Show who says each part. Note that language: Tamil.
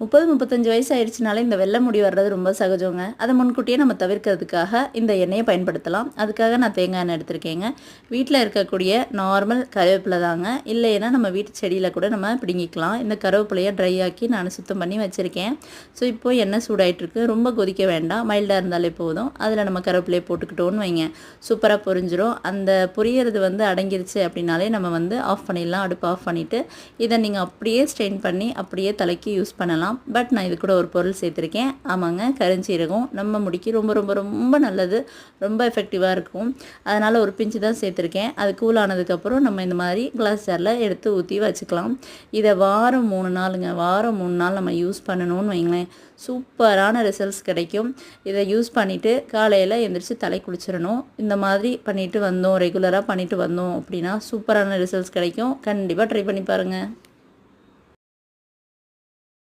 Speaker 1: 30-35 வயசு ஆயிடுச்சுனாலே இந்த வெள்ளை முடி வர்றது ரொம்ப சகஜங்க. அதை முன்கூட்டியே நம்ம தவிர்க்கிறதுக்காக இந்த எண்ணெயை பயன்படுத்தலாம். அதுக்காக நான் தேங்காய் எண்ணெய் எடுத்திருக்கேங்க. வீட்டில் இருக்கக்கூடிய நார்மல் கருவேப்பிலை தாங்க. இல்லைன்னா நம்ம வீட்டு செடியில் கூட நம்ம பிடுங்கிக்கலாம். இந்த கருவேப்பிலையை ட்ரை ஆக்கி நான் சுத்தம் பண்ணி வச்சுருக்கேன். ஸோ இப்போ எண்ணெய் சூடாயிட்டிருக்கு. ரொம்ப கொதிக்க வேண்டாம், மைல்டாக இருந்தாலே போதும். அதில் நம்ம கருவேப்பிலையை போட்டுக்கிட்டோன்னு வைங்க, சூப்பராக பொரிஞ்சிரும். அந்த பொரியறது அடங்கிருச்சு அப்படின்னாலே நம்ம ஆஃப் பண்ணிடலாம். அடுப்பு ஆஃப் பண்ணிவிட்டு இதை நீங்கள் அப்படியே ஸ்ட்ரெயின் பண்ணி அப்படியே தலைக்கு யூஸ் பண்ணலாம். பட் நான் இது கூட ஒரு பொருள் சேர்த்துருக்கேன். ஆமாங்க, கருஞ்சீரகம் நம்ம முடிக்கு ரொம்ப ரொம்ப ரொம்ப நல்லது, ரொம்ப எஃபெக்டிவாக இருக்கும். அதனால் ஒரு பிஞ்சு தான் சேர்த்துருக்கேன். அது கூல் ஆனதுக்கப்புறம் நம்ம இந்த மாதிரி கிளாஸ் ஜாரில் எடுத்து ஊற்றி வச்சுக்கலாம். இதை வாரம் 3 நாளுங்க, வாரம் 3 நாள் நம்ம யூஸ் பண்ணணும்னு வைங்களேன், சூப்பரான ரிசல்ட்ஸ் கிடைக்கும். இதை யூஸ் பண்ணிவிட்டு காலையில் எந்திரிச்சு தலை குளிச்சிடணும். இந்த மாதிரி பண்ணிட்டு வந்தோம், ரெகுலராக பண்ணிட்டு வந்தோம் அப்படின்னா சூப்பரான ரிசல்ட்ஸ் கிடைக்கும். கண்டிப்பாக ட்ரை பண்ணி பாருங்கள்.